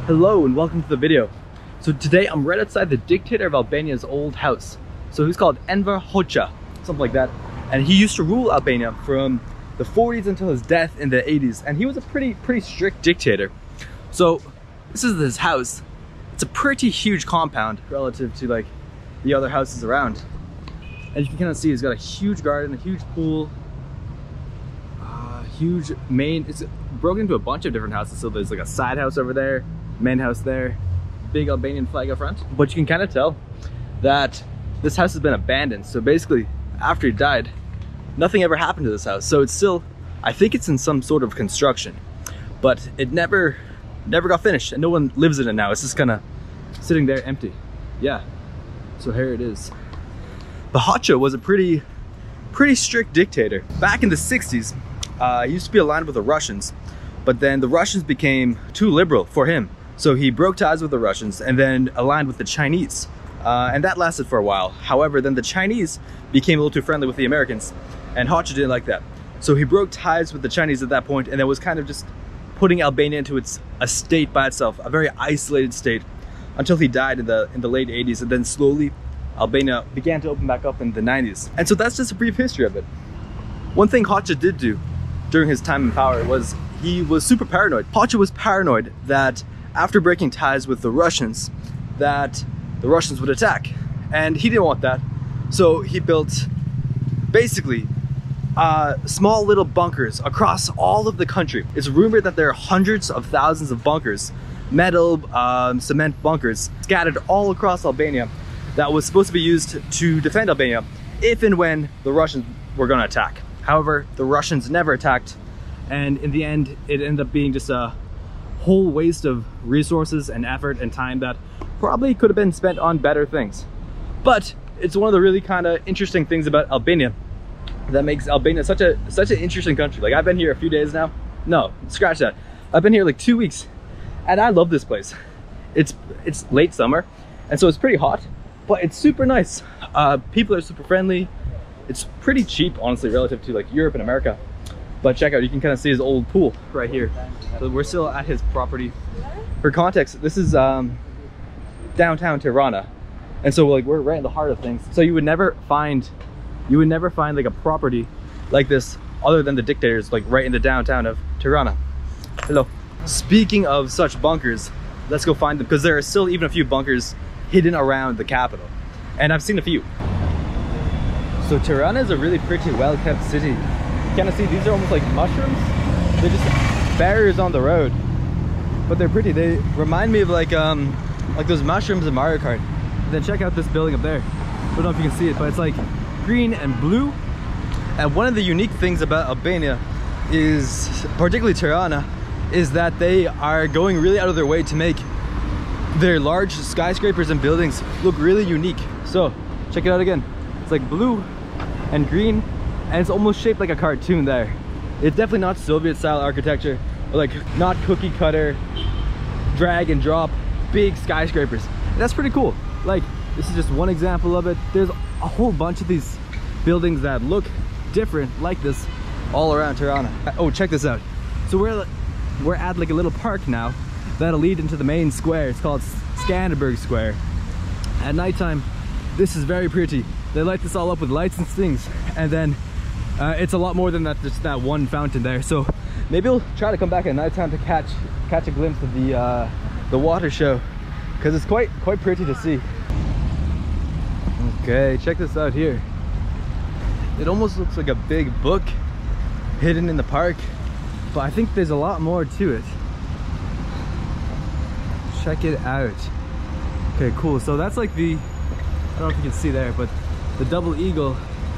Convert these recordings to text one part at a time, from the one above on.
Hello and welcome to the video. So today I'm right outside the dictator of Albania's old house. So he's called Enver Hoxha, something like that. And he used to rule Albania from the 40s until his death in the 80s. And he was a pretty strict dictator. So this is his house. It's a pretty huge compound relative to like the other houses around. And you can kind of see he's got a huge garden, a huge pool, huge main, it's broken into a bunch of different houses. So there's like a side house over there, main house there, big Albanian flag up front. But you can kind of tell that this house has been abandoned. So basically after he died, nothing ever happened to this house. So it's still, I think it's in some sort of construction, but it never got finished and no one lives in it now. It's just kind of sitting there empty. Yeah, so here it is. The Hoxha was a pretty strict dictator. Back in the 60s, he used to be aligned with the Russians, but then the Russians became too liberal for him. So he broke ties with the Russians and then aligned with the Chinese. And that lasted for a while. However, then the Chinese became a little too friendly with the Americans, and Hoxha didn't like that. So he broke ties with the Chinese at that point, and then was kind of just putting Albania into a state by itself, a very isolated state, until he died in the late 80s, and then slowly Albania began to open back up in the 90s. And so that's just a brief history of it. One thing Hoxha did do during his time in power was he was super paranoid. Hoxha was paranoid that after breaking ties with the Russians, that the Russians would attack. And he didn't want that. So he built basically small little bunkers across all of the country. It's rumored that there are hundreds of thousands of bunkers, metal, cement bunkers, scattered all across Albania that was supposed to be used to defend Albania if and when the Russians were going to attack. However, the Russians never attacked, and in the end, it ended up being just a whole waste of resources and effort and time that probably could have been spent on better things. But it's one of the really kind of interesting things about Albania that makes Albania such an interesting country. Like, I've been here a few days now. No, scratch that. I've been here like 2 weeks, and I love this place. It's late summer, and so it's pretty hot, but it's super nice. People are super friendly. It's pretty cheap, honestly, relative to like Europe and America. But check out, you can kind of see his old pool right here. So we're still at his property. For context, this is downtown Tirana, and so like we're right in the heart of things. So you would never find like a property like this other than the dictators, like right in the downtown of Tirana. Hello. Speaking of such bunkers, let's go find them, because there are still even a few bunkers hidden around the capital, and I've seen a few. So Tirana is a really pretty well-kept city. You kind of see these are almost like mushrooms. They're just barriers on the road, but they're pretty. They remind me of like those mushrooms in Mario Kart. And then check out this building up there. I don't know if you can see it, but it's like green and blue. And one of the unique things about Albania is, particularly Tirana, is that they are going really out of their way to make their large skyscrapers and buildings look really unique. So check it out again. It's like blue and green, and it's almost shaped like a cartoon there. It's definitely not Soviet style architecture, or like not cookie cutter, drag and drop, big skyscrapers. And that's pretty cool. Like, this is just one example of it. There's a whole bunch of these buildings that look different like this all around Tirana. Oh, check this out. So we're at like a little park now that'll lead into the main square. It's called Skanderberg Square. At nighttime, this is very pretty. They light this all up with lights and things, and then it's a lot more than that, just that one fountain there. So maybe we'll try to come back at nighttime to catch a glimpse of the water show, because it's quite pretty to see. Okay, check this out here. It almost looks like a big book hidden in the park, but I think there's a lot more to it. Check it out. Okay, cool. So that's like I don't know if you can see there, but the double eagle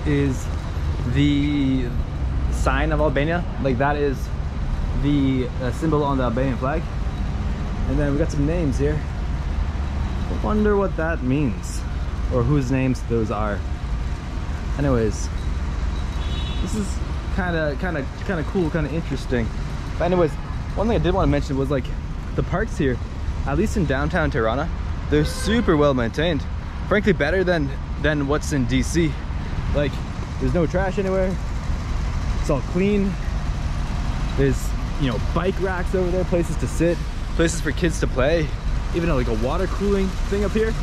is the sign of Albania. Like, that is the symbol on the Albanian flag. And then we got some names here. I wonder what that means, or whose names those are. Anyways, this is kind of cool, kind of interesting. But anyways, one thing I did want to mention was like the parks here, at least in downtown Tirana, they're super well maintained. Frankly, better than what's in DC. Like, there's no trash anywhere. It's all clean. There's, you know, bike racks over there, places to sit. places for kids to play, even like a water cooling thing up here,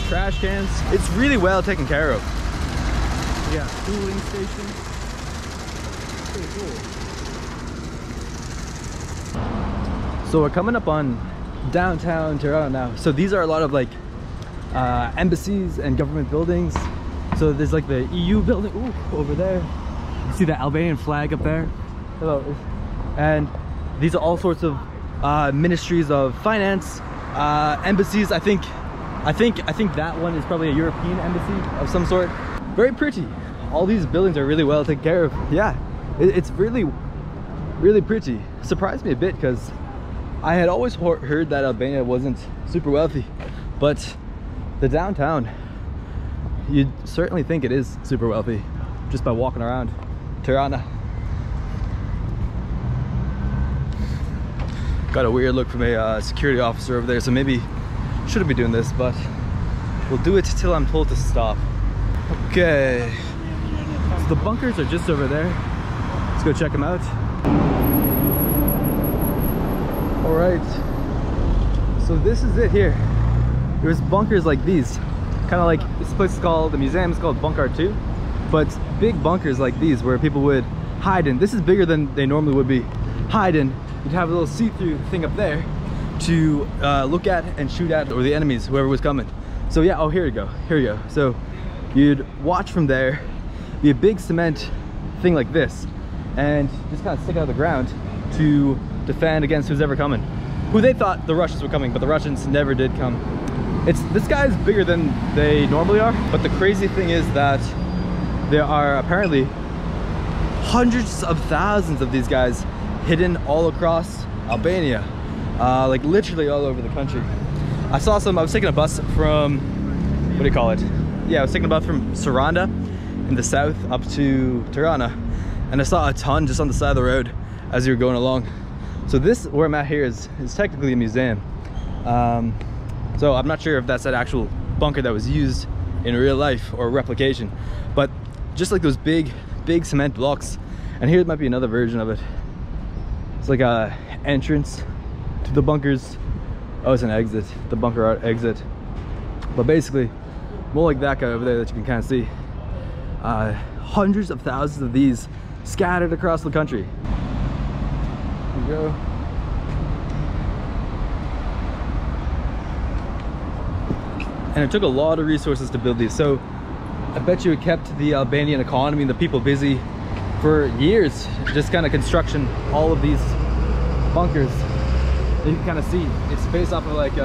trash cans. It's really well taken care of. Yeah, cooling station. Pretty cool. So we're coming up on downtown Tirana now. So these are a lot of like embassies and government buildings. So there's like the EU building, ooh, over there. You see the Albanian flag up there. Hello. And these are all sorts of ministries of finance, embassies. I think that one is probably a European embassy of some sort. Very pretty. All these buildings are really well taken care of. Yeah, it's really, really pretty. Surprised me a bit because I had always heard that Albania wasn't super wealthy, but the downtown, you'd certainly think it is super wealthy just by walking around Tirana. Got a weird look from a security officer over there, so maybe shouldn't be doing this, but we'll do it till I'm told to stop. Okay, so the bunkers are just over there. Let's go check them out. All right, so this is it here. There's bunkers like these, kind of like this place is called, the museum is called Bunkar 2, but big bunkers like these where people would hide in. This is bigger than they normally would be. Hide in. You'd have a little see-through thing up there to look at and shoot at, or the enemies, whoever was coming. So yeah, oh, here we go. So you'd watch from there, be a big cement thing like this, and just kind of stick out of the ground to defend against who's ever coming. Who they thought the Russians were coming, but the Russians never did come. This guy is bigger than they normally are, but the crazy thing is that there are apparently hundreds of thousands of these guys hidden all across Albania, like literally all over the country. I was taking a bus from, what do you call it? Yeah, I was taking a bus from Saranda in the south up to Tirana, and I saw a ton just on the side of the road as you were going along. So this, where I'm at here, is technically a museum. So I'm not sure if that's an actual bunker that was used in real life or replication, but just like those big cement blocks. And here might be another version of it. It's like a entrance to the bunkers. Oh, it's an exit, the bunker art exit. But basically, more like that guy over there that you can kind of see. Hundreds of thousands of these scattered across the country. There we go. And it took a lot of resources to build these. So I bet you it kept the Albanian economy and the people busy for years, just kind of construction all of these bunkers. You can kind of see it's based off of like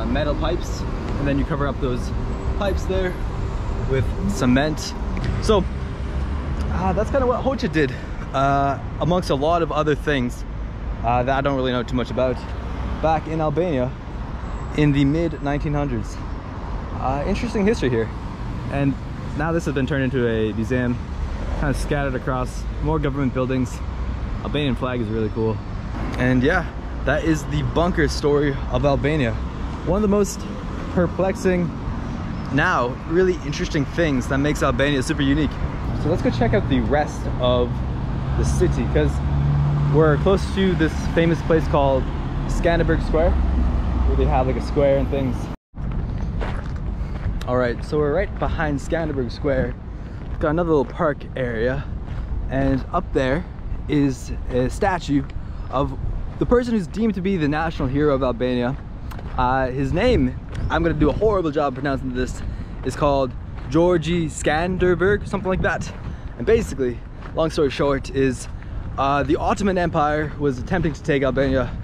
metal pipes, and then you cover up those pipes there with cement. So that's kind of what Hoxha did, amongst a lot of other things that I don't really know too much about, back in Albania in the mid 1900s. Interesting history here. And now this has been turned into a museum, kind of scattered across more government buildings. Albanian flag is really cool. And yeah, that is the bunker story of Albania. One of the most perplexing, now really interesting things that makes Albania super unique. So let's go check out the rest of the city, because we're close to this famous place called Skanderberg Square, where they have like a square and things. All right, so we're right behind Skanderberg Square. We've got another little park area, and up there is a statue of the person who's deemed to be the national hero of Albania. His name, I'm gonna do a horrible job pronouncing this, is called Georgi Skanderberg, something like that. And basically, long story short, is the Ottoman Empire was attempting to take Albania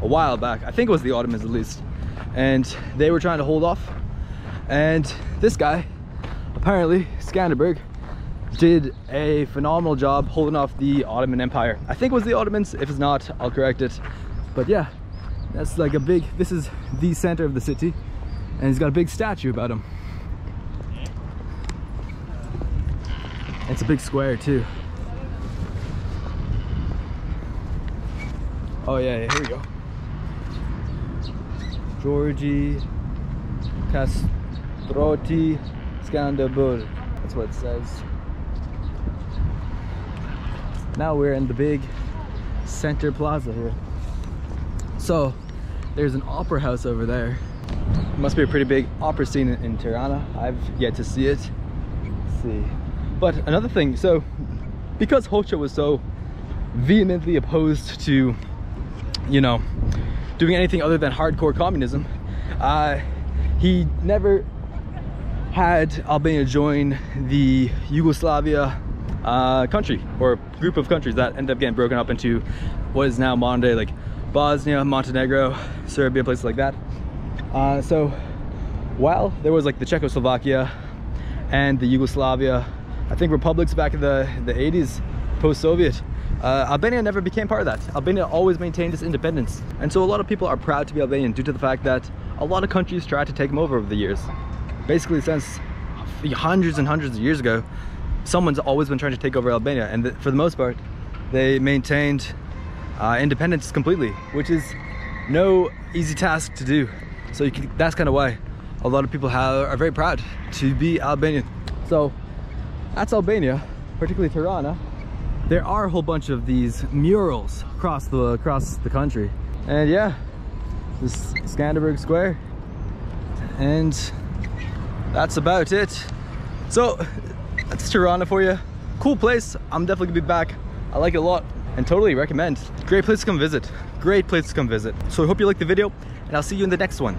a while back. I think it was the Ottomans at least. And they were trying to hold off. And this guy, apparently, Skanderberg, did a phenomenal job holding off the Ottoman Empire. I think it was the Ottomans. If it's not, I'll correct it. But yeah, that's like a big, this is the center of the city, and he's got a big statue about him. It's a big square too. Oh yeah, here we go. Georgi Kastroti Skanderberg. That's what it says. Now we're in the big center plaza here. So there's an opera house over there. Must be a pretty big opera scene in Tirana. I've yet to see it. Let's see. But another thing, so because Hoxha was so vehemently opposed to, you know, doing anything other than hardcore communism, he never had Albania join the Yugoslavia country, or group of countries that ended up getting broken up into what is now modern day like Bosnia, Montenegro, Serbia, places like that. So while there was like the Czechoslovakia and the Yugoslavia, I think, republics back in the 80s, post-Soviet, Albania never became part of that. Albania always maintained its independence. And so a lot of people are proud to be Albanian due to the fact that a lot of countries tried to take them over the years. Basically, since hundreds and hundreds of years ago, someone's always been trying to take over Albania, and for the most part, they maintained independence completely, which is no easy task to do. So that's kind of why a lot of people are very proud to be Albanian. So that's Albania, particularly Tirana. There are a whole bunch of these murals across the country, and yeah, this Skanderberg Square, and that's about it. So that's Tirana for you. Cool place. I'm definitely gonna be back. I like it a lot and totally recommend. Great place to come visit. Great place to come visit. So I hope you liked the video, and I'll see you in the next one.